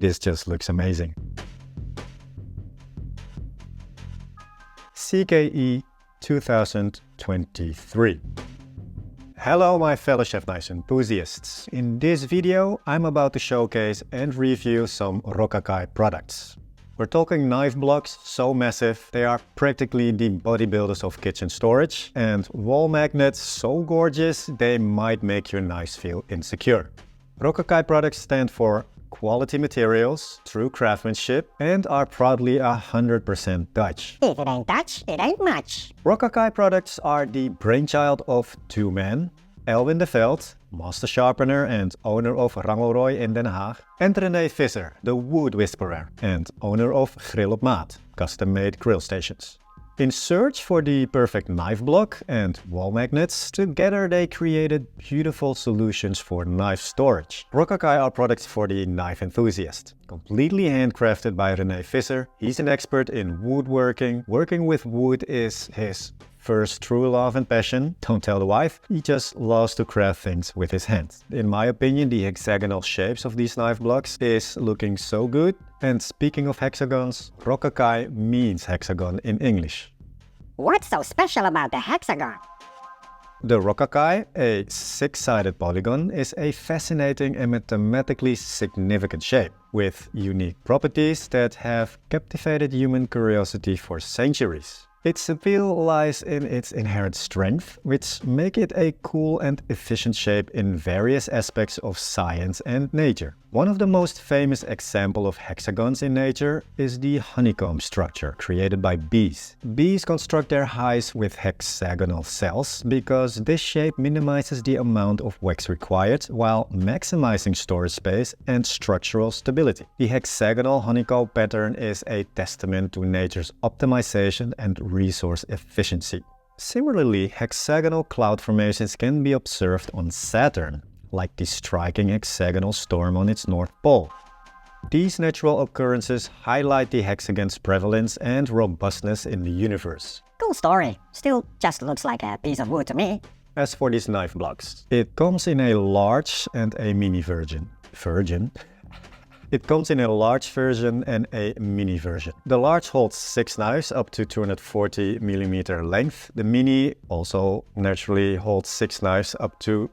This just looks amazing. CKE 2023. Hello my fellow chef knives enthusiasts. In this video I'm about to showcase and review some Rokkakkei products. We're talking knife blocks so massive they are practically the bodybuilders of kitchen storage, and wall magnets so gorgeous they might make your knives feel insecure. Rokkakkei products stand for quality materials, true craftsmanship, and are proudly 100% Dutch. If it ain't Dutch, it ain't much. Rokkakkei products are the brainchild of two men, Elwin de Veld, master sharpener and owner of Rangelrooy in Den Haag, and René Visser, the wood whisperer and owner of Grill op Maat, custom-made grill stations. In search for the perfect knife block and wall magnets, together they created beautiful solutions for knife storage. Rokkakkei are products for the knife enthusiast. Completely handcrafted by René Visser, he's an expert in woodworking. Working with wood is his first true love and passion. Don't tell the wife, he just loves to craft things with his hands. In my opinion, the hexagonal shapes of these knife blocks is looking so good. And speaking of hexagons, Rokkakkei means hexagon in English. What's so special about the hexagon? The Rokkakkei, a six-sided polygon, is a fascinating and mathematically significant shape, with unique properties that have captivated human curiosity for centuries. Its appeal lies in its inherent strength, which make it a cool and efficient shape in various aspects of science and nature. One of the most famous examples of hexagons in nature is the honeycomb structure created by bees. Bees construct their hives with hexagonal cells because this shape minimizes the amount of wax required while maximizing storage space and structural stability. The hexagonal honeycomb pattern is a testament to nature's optimization and resource efficiency. Similarly, hexagonal cloud formations can be observed on Saturn, like the striking hexagonal storm on its north pole. These natural occurrences highlight the hexagon's prevalence and robustness in the universe. Cool story. Still just looks like a piece of wood to me. As for these knife blocks, it comes in a large and a mini version. It comes in a large version and a mini version. The large holds 6 knives up to 240mm length. The mini also naturally holds 6 knives up to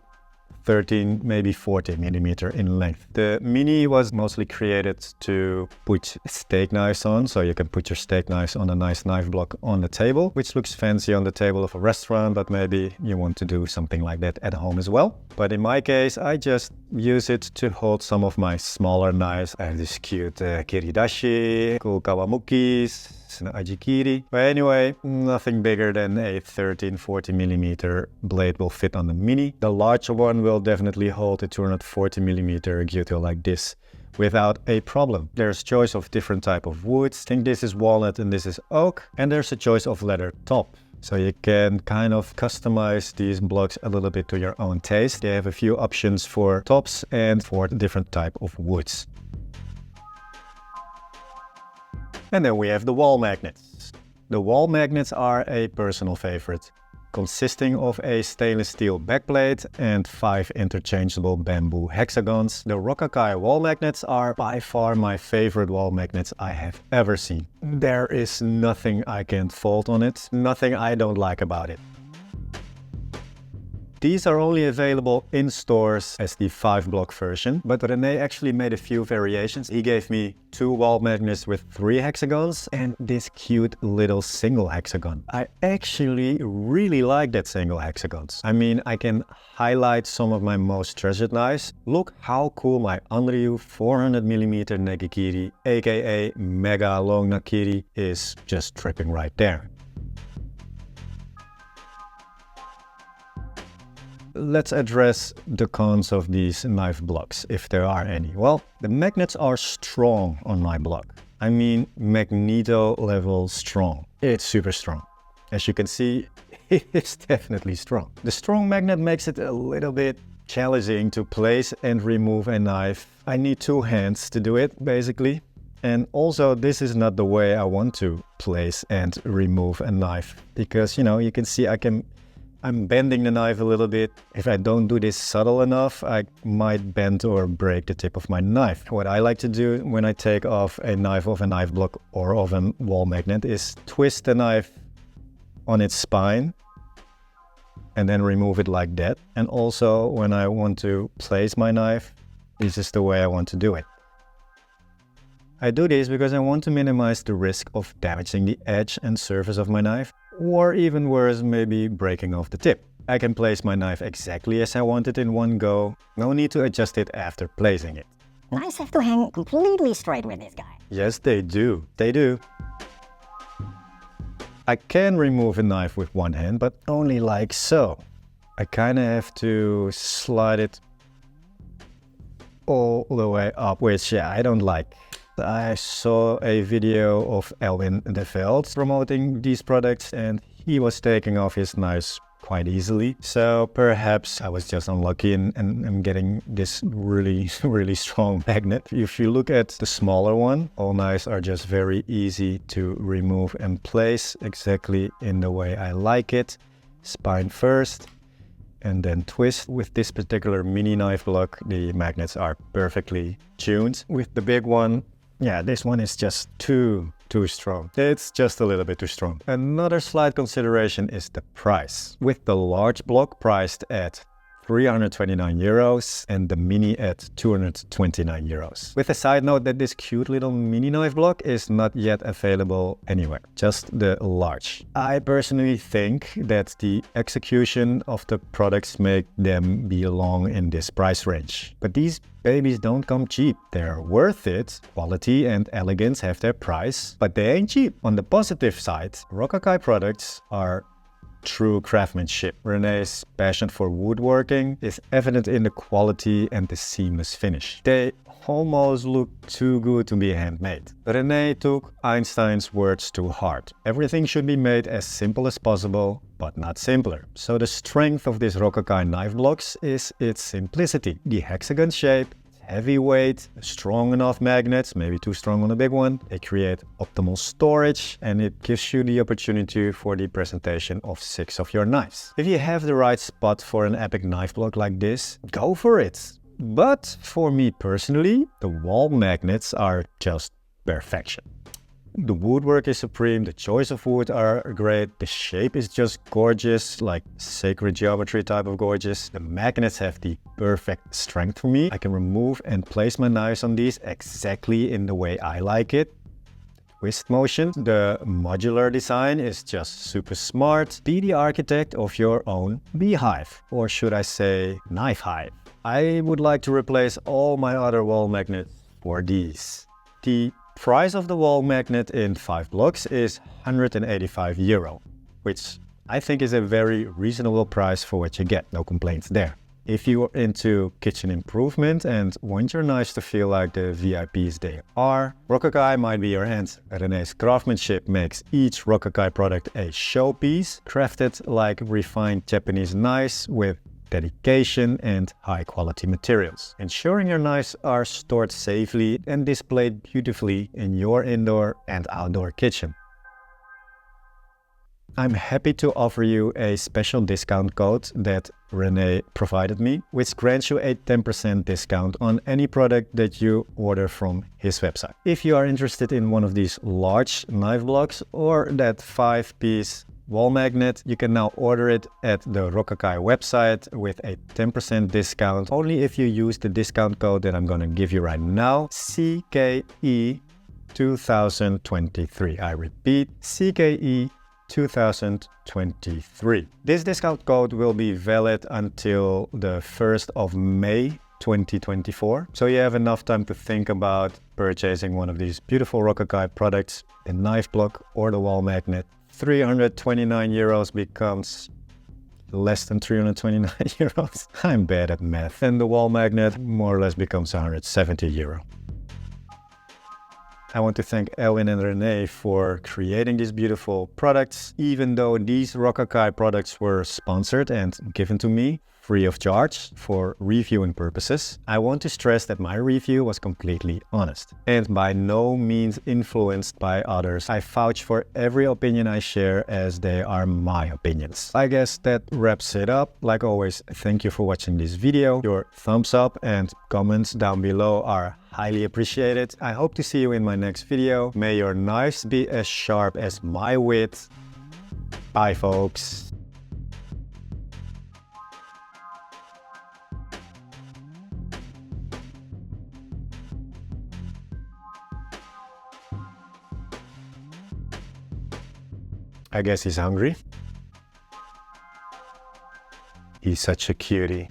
13, maybe 40mm in length. The mini was mostly created to put steak knives on, so you can put your steak knives on a nice knife block on the table, which looks fancy on the table of a restaurant, but maybe you want to do something like that at home as well. But in my case, I just use it to hold some of my smaller knives. I have this cute kiridashi, cool kawamukis, and ajikiri. But anyway, nothing bigger than a 13-40mm blade will fit on the mini. The larger one will definitely hold a 240mm gyuto like this without a problem. There's choice of different type of woods. I think this is walnut and this is oak. And there's a choice of leather top. So you can kind of customize these blocks a little bit to your own taste. They have a few options for tops and for different type of woods. And then we have the wall magnets. The wall magnets are a personal favorite, consisting of a stainless steel backplate and 5 interchangeable bamboo hexagons. The Rokkakkei wall magnets are by far my favorite wall magnets I have ever seen. There is nothing I can't fault on it, nothing I don't like about it. These are only available in stores as the 5-block version, but René actually made a few variations. He gave me 2 wall magnets with 3 hexagons and this cute little single hexagon. I actually really like that single hexagons. I mean, I can highlight some of my most treasured knives. Look how cool my Anryu 400mm Negikiri, aka Mega Long Nakiri, is just tripping right there. Let's address the cons of these knife blocks, if there are any. Well, the magnets are strong on my block. I mean, magneto level strong. It's super strong. As you can see, it's definitely strong. The strong magnet makes it a little bit challenging to place and remove a knife. I need 2 hands to do it, basically. And also, this is not the way I want to place and remove a knife. Because, you know, you can see I can I'm bending the knife a little bit. If I don't do this subtle enough, I might bend or break the tip of my knife. What I like to do when I take off a knife block or of a wall magnet is twist the knife on its spine and then remove it like that. And also when I want to place my knife, this is the way I want to do it. I do this because I want to minimize the risk of damaging the edge and surface of my knife, or even worse, maybe breaking off the tip. I can place my knife exactly as I want it in one go. No need to adjust it after placing it. Knives have to hang completely straight with this guy. Yes, they do. They do. I can remove a knife with one hand, but only like so. I kind of have to slide it all the way up, which I don't like. I saw a video of Elwin de Veld promoting these products and he was taking off his knives quite easily. So perhaps I was just unlucky and getting this really strong magnet. If you look at the smaller one, all knives are just very easy to remove and place exactly in the way I like it. Spine first and then twist. With this particular mini knife block, the magnets are perfectly tuned. With the big one, yeah, this one is just too strong. It's just a little bit too strong. Another slight consideration is the price. With the large block priced at 329 euros and the mini at 229 euros. With a side note that this cute little mini knife block is not yet available anywhere, just the large. I personally think that the execution of the products make them belong in this price range. But these babies don't come cheap. They're worth it. Quality and elegance have their price, but they ain't cheap. On the positive side, Rokkakkei products are true craftsmanship. René's passion for woodworking is evident in the quality and the seamless finish. They almost look too good to be handmade. René took Einstein's words to heart. Everything should be made as simple as possible, but not simpler. So the strength of this Rokkakkei knife blocks is its simplicity. The hexagon shape, heavyweight, strong enough magnets, maybe too strong on the big one. They create optimal storage and it gives you the opportunity for the presentation of 6 of your knives. If you have the right spot for an epic knife block like this, go for it. But for me personally, the wall magnets are just perfection. The woodwork is supreme, the choice of wood are great, the shape is just gorgeous, like sacred geometry type of gorgeous. The magnets have the perfect strength for me. I can remove and place my knives on these exactly in the way I like it. Twist motion. The modular design is just super smart. Be the architect of your own beehive, or should I say KnifeHive. I would like to replace all my other wall magnets for these. The price of the wall magnet in 5 blocks is 185 euro, which I think is a very reasonable price for what you get. No complaints there. If you are into kitchen improvement and want your knives to feel like the VIPs they are, Rokkakkei might be your answer. René's craftsmanship makes each Rokkakkei product a showpiece, crafted like refined Japanese knives with dedication and high quality materials, ensuring your knives are stored safely and displayed beautifully in your indoor and outdoor kitchen. I'm happy to offer you a special discount code that René provided me, which grants you a 10% discount on any product that you order from his website. If you are interested in one of these large knife blocks or that 5-piece wall magnet, you can now order it at the Rokkakkei website with a 10% discount only if you use the discount code that I'm going to give you right now, CKE 2023. I repeat, CKE 2023. This discount code will be valid until the 1st of May 2024. So you have enough time to think about purchasing one of these beautiful Rokkakkei products, the knife block or the wall magnet. 329 euros becomes less than 329 euros. I'm bad at math. And the wall magnet more or less becomes 170 euro. I want to thank Elwin and René for creating these beautiful products. Even though these Rokkakkei products were sponsored and given to me, free of charge for reviewing purposes. I want to stress that my review was completely honest and by no means influenced by others. I vouch for every opinion I share as they are my opinions. I guess that wraps it up. Like always, thank you for watching this video. Your thumbs up and comments down below are highly appreciated. I hope to see you in my next video. May your knives be as sharp as my wit. Bye, folks. I guess he's hungry. He's such a cutie.